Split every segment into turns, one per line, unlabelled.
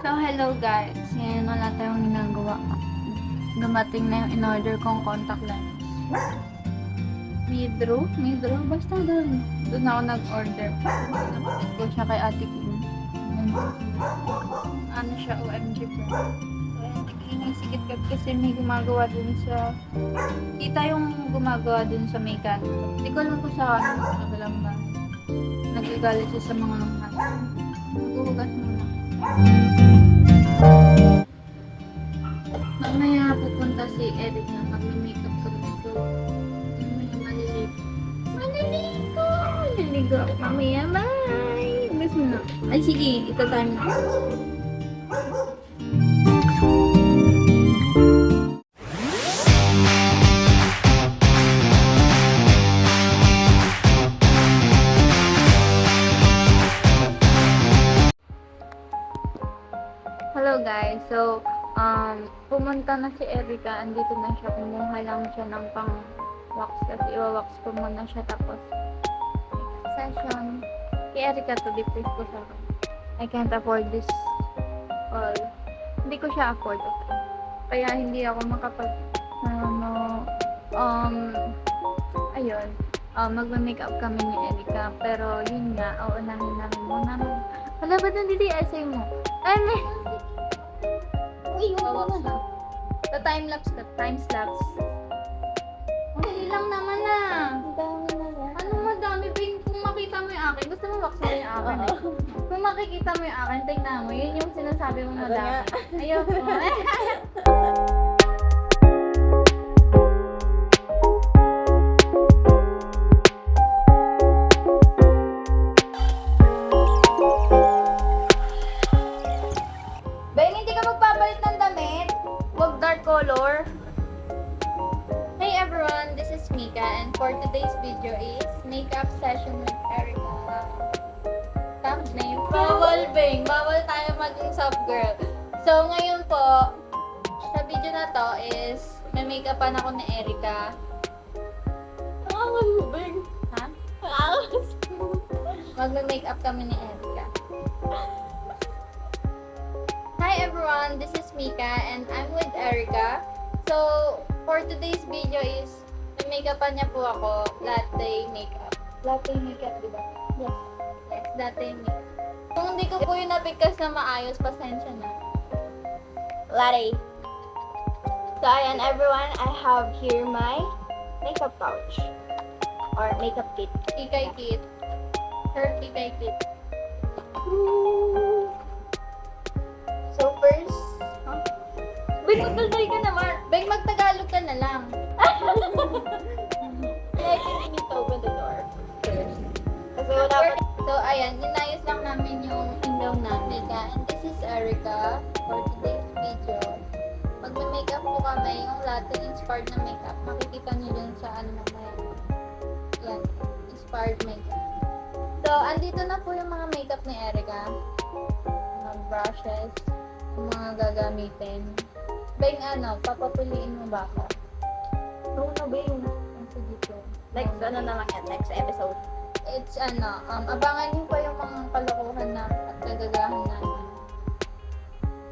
So, hello guys. Ngayon wala tayong ginagawa. Dumating na yung in-order kong contact lens. Midro? Basta doon. Doon ako nag-order. Napakit ko siya kay Ate Kim. Ano siya, OMG brand. OMG King, kasi may gumagawa dun sa... Kita yung gumagawa dun sa Mekan. Hindi ko alam kung sa kabilang ba. Nagagalit siya sa mga maghuhugas muna. Mamaya pupunta si Erica, mag-makeup ko. So, mamaya maliligo ako mamaya, bye! Miss mo na. Ay sige, ita-time na. Hello guys, so pumunta na si Erica, andito na siya, kumuha lang siya ng pang-wax kasi iwa-wax ko muna siya tapos session. Kay Erica to please ko siya. I can't afford this all. Hindi ko siya afford. Okay? Kaya hindi ako ayun. Magma-makeup kami ni Erica, pero yun nga, uunahin namin muna. Wala ba nandito yung essay mo? Ay, uy, wala na. Sa time-lapse. Hindi lang naman na.
Dami na yan.
Ano madami? Kung makita mo yung akin, gusto mo waksan yung akin eh. Kung makikita mo yung akin, tingnan mo. Yun yung sinasabi mo na dapat. Ayoko. Ben, hindi ka magpapalit ng damit. Huwag dark color. Hey everyone, this is Mika and for today's video is makeup session with Erica. Thumbnail. Bawal, Beng. Bawal tayo maging soft girl. So, ngayon po, sa video na to is may makeupan ako ni Erica.
Awan mo, Beng.
Ha?
Awas.
Magme-makeup kami ni Erica. Hi everyone, this is Mika and I'm with Erica. So, for today's video is may makeupan niya po ako, latte makeup. Latte makeup, di ba?
Yes.
Yes, latte makeup. Kung hindi ko po yung nabigkas na maayos, pasensya na.
Latte. So, ayan everyone, I have here my makeup pouch. Or makeup kit.
Kikay kit. Her kikay kit.
So, first,
Beng, magdalday ka naman. Beng, magtagalog ka na lang.
like, you need to open the door first. Kasi wala pa.
So, ayan, inayos lang namin yung ilaw namin. And this is Erica for today's video. Magme-makeup po kami, yung latte inspired na makeup. Makikita nyo dun sa ano mamaya. Yan, inspired makeup. So, andito na po yung mga makeup ni Erica. Mga brushes, yung mga gagamitin. Beng, papapiliin mo ba ako?
No, Beng.
Sige po.
Next, ano na lang yan, next episode.
It's abangan niyo pa yung mga kalokohan na at kagagahan namin.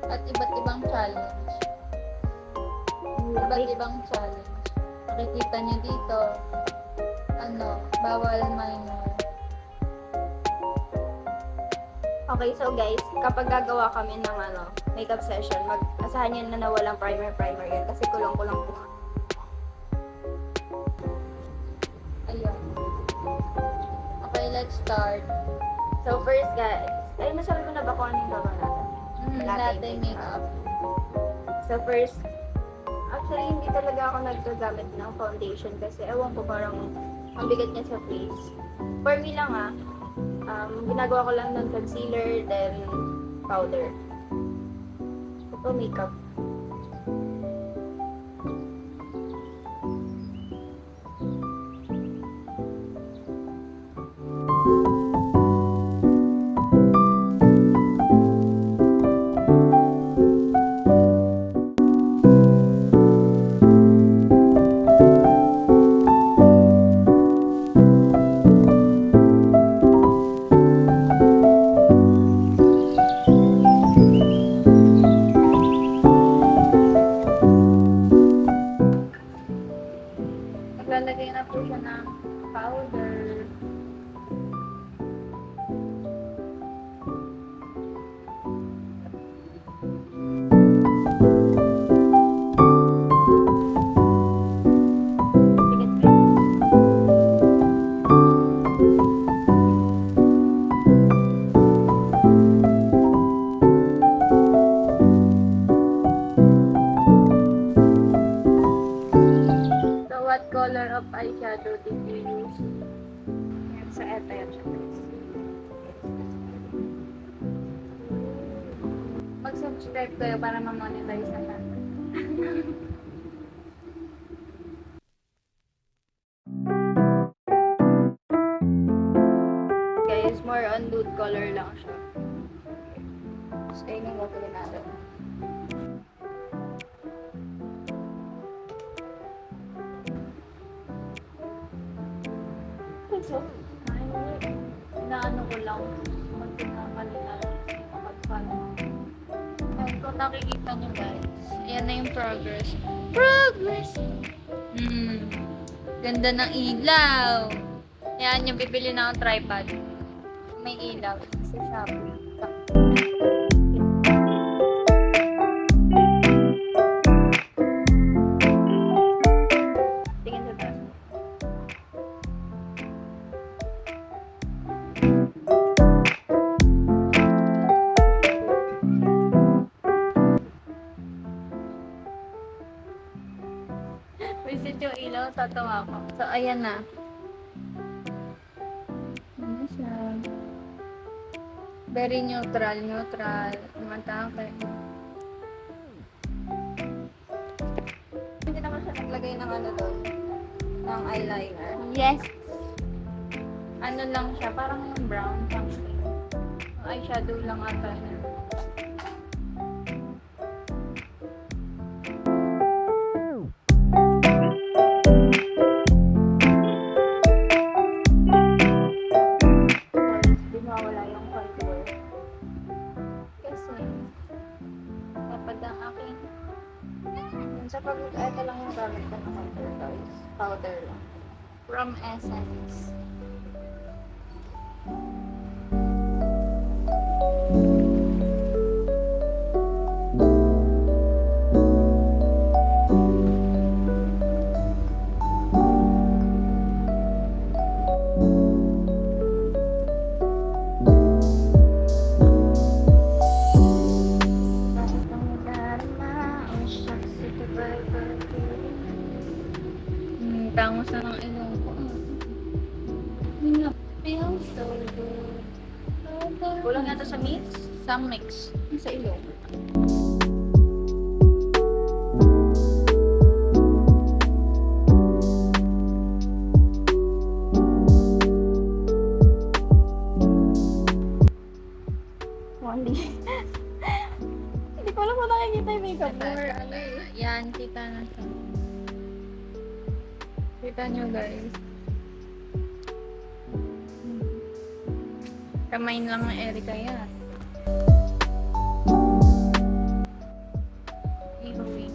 At iba't ibang challenge. Iba't ibang challenge. Makikita niyo dito, bawal minor.
Okay, so guys, kapag gagawa kami ng makeup session, mag-asahan nyo na walang primer yan kasi kulong-kulong po.
Ayun. Okay, let's start.
So first guys, ay nasabi mo na ba kung ano yung gagawin natin?
Latte makeup.
So first, actually hindi talaga ako naggagamit ng foundation kasi ewan ko parang ang bigat niya sa face. For me lang ginagawa ko lang ng concealer, then powder. Ito makeup.
of eyeshadow did you use?
Yan, sa eto yan siya guys.
Mag-subscribe kayo para ma-monetize naman.
Guys, more on nude color lang siya. So, yun yung gagawin natin. So,
Inaano ko lang. Magpinakalina lang. Kapag-follow. Ayan, kung nakikita nyo guys, ayan na yung progress. Progress! Ganda ng ilaw. Ayan yung bibili na akong tripod. May ilaw. Sa Shopee.
tingin sa taas.
Visit yung ilaw, tatawa ko. So, ayan na. Ano siya? Very neutral, neutral. Matake.
Hindi naman siya naglagay ng ano doon, ng eyeliner.
Yes! Ano lang siya, parang yung brown something. Eyeshadow lang ata niya.
Di mawala yung contour.
Kasi, kapag ang aking
Yun, sa pag ito lang yung gamit ko ng contour guys. Powder lang.
from Essence. Tangos na ng ilong ko. Feels so good.
Kulang yata sa mix.
Some mix.
Sa ilong. Wandi. Hindi ko alam kung nakikita yung makeup mo or ano eh.
Yan, kita na siya. Kita nyo guys. Kamay lang ng Erica yan. Ihuwi.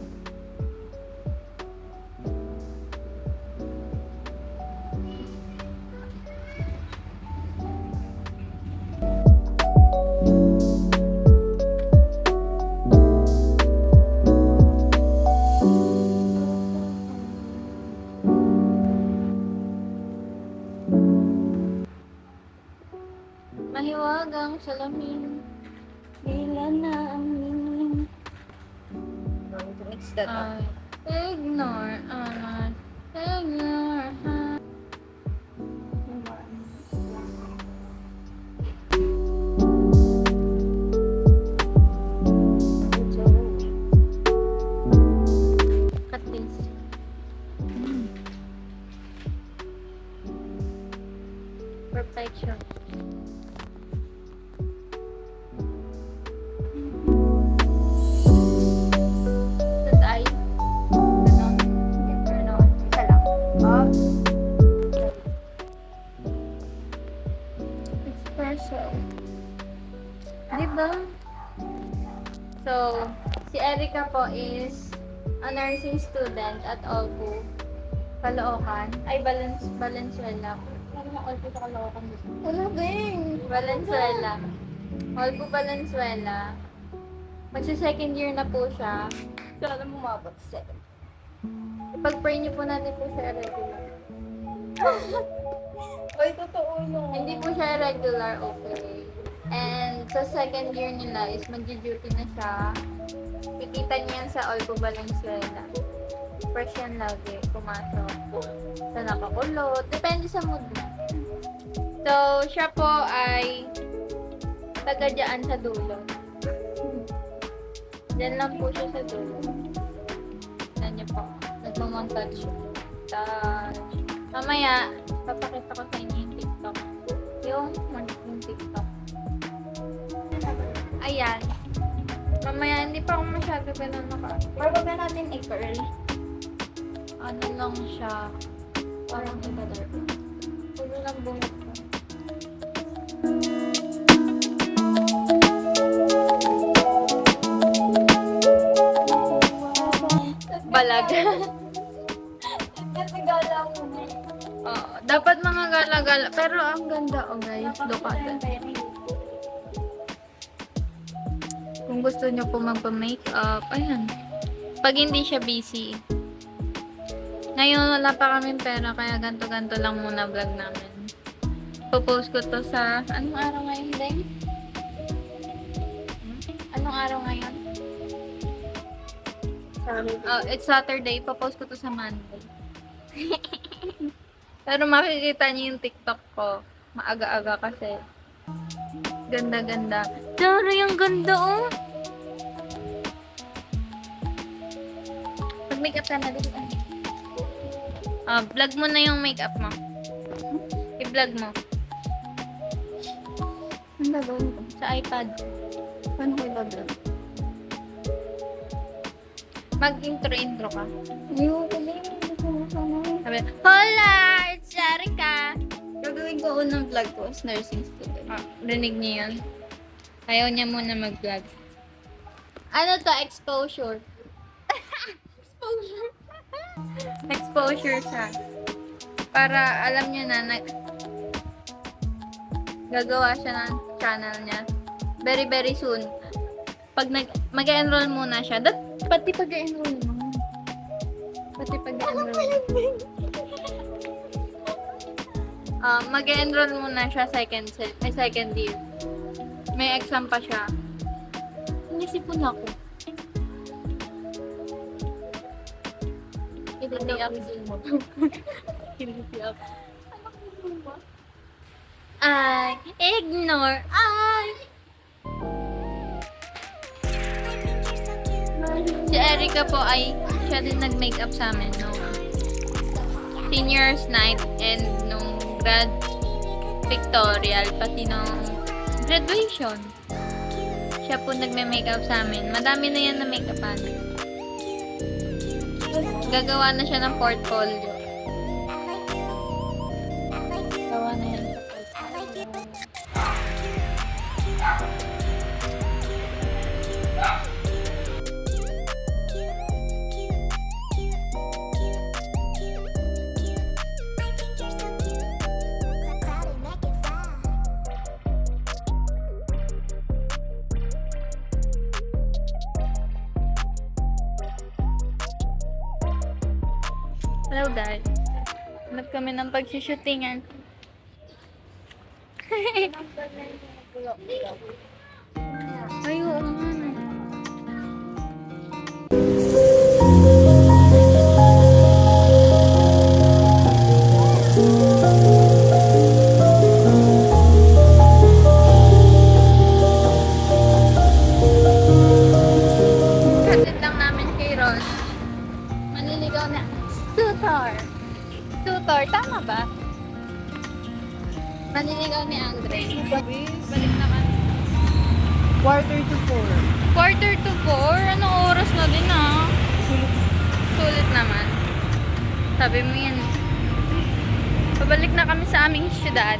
Mahiwagang salamin.
Ilan na ang minim. Going to mix that up.
Ignore us. Ignore us. Cut this. Perfection. That eye. Ganon.
Or no, isa lang. Up.
Espresso. Diba? So, si Erica po is a nursing student at Olfu, Caloocan. Ay, Valenzuela. Ano mo Olfu sa Caloocan?
Wala bing.
Valenzuela. Olfu, Valenzuela. Magsi-second year na po siya.
Sana mo mabot second.
Ipag-pray niyo po natin po siya regular.
Ay, totoo no.
Hindi po siya regular, okay. And sa second year nila is mag-duty na siya. Kikita niya yan sa Olpo Valenzuela. fresh yan lagi. Pumasok. Sa nakakulot. Depende sa mood mo. So, siya po ay taga dyan sa dulo. Diyan lang po siya sa dulo. Yan niyo po. Nagmamontage siya. Touch. Mamaya, papakita ko sa inyo yung TikTok. Yung TikTok. Ayan. Mamaya, hindi pa ako masyado ganun
Or wag na natin i-curl.
ano lang siya. Parang iba-dark. Puno lang bungot ko. Balag.
Kasi gala mo na.
Oo, dapat mga gala-gala. Pero ang ganda, oh guys. Look at that. Kung gusto nyo po magpa-makeup, ayan. Pag hindi siya busy. Ngayon, wala pa kami pera, kaya ganto-ganto lang muna vlog namin. Popost ko to sa, anong araw ngayon, Deng? Anong araw ngayon? Oh, it's Saturday. Popost ko to sa Monday. Pero makikita niyo yung TikTok ko. Maaga-aga kasi. Ganda-ganda. Dara, yung ganda, oh! Mag-makeup ka na dito. Vlog mo na yung makeup mo. I-vlog mo.
Ang gagawin ko.
Sa iPad.
Paano ko i-vlog?
Mag-intro ka.
Ayoko na yun.
Sabi, hola! It's Jarika!
Gagawin ko unang vlog ko as nursing student.
Rinig niyo yun? Ayaw niya muna mag-vlog. Ano to? Exposure. Exposure. Exposure siya. Para alam niyo na, gagawa siya ng channel niya. Very, very soon. Pag mag-enroll muna siya, pati pag-enroll mo. Pati pag-enroll mo. Mag-enroll muna siya second year. May exam pa siya. Inisipon ako. Hindi ako. Hindi ako. Ay, ignore. Ay! Si Erica po ay siya din nag-makeup sa amin nung seniors night and nung grad pictorial, pati nung graduation. Siya po nagme-makeup sa amin. Madami na yan na make-upan. Gagawa na siya ng portfolio. Gawa na yan sa portfolio. Hello, Dad. Hanap kami ng pagsushootingan. Ay, oo nga. Katid lang namin kay Ron. Maniligaw na. Tutor. Tutor, tama ba? Maniligaw ni Andre. Balik na ka.
Quarter to 4.
Quarter to 4? Anong oras na din ah? Sulit naman. Sabi mo yan. Pabalik na kami sa aming syudad.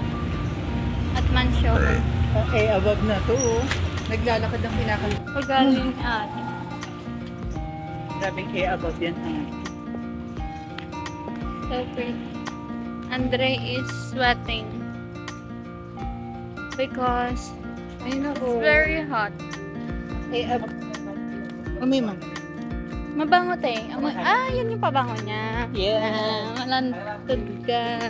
At mansyon.
Eh, above na to. Oh. Naglalakad ang pinakal.
Pagaling ate.
Grabe, above yan.
So pretty. Andre is sweating. Because
Ayun
it's
ako.
very hot.
Eh, above. Amoy man.
Mabango te. Amoy, yun yung pabango niya.
Yeah.
Malantod ka.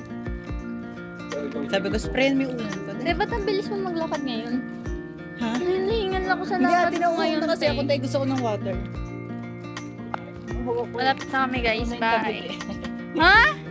Sabi ko, sprayin mo yung ulan ko.
Di ba't ang bilis mo maglakad ngayon?
Ha?
Nahilingan lang ako sa
Hindi,
lakad
ate,
mo ngayon.
na kasi ako tayo gusto ko ng water.
buhok ko.
Malapit na kami guys.
Una yung
Bye.
tabi.
Ha?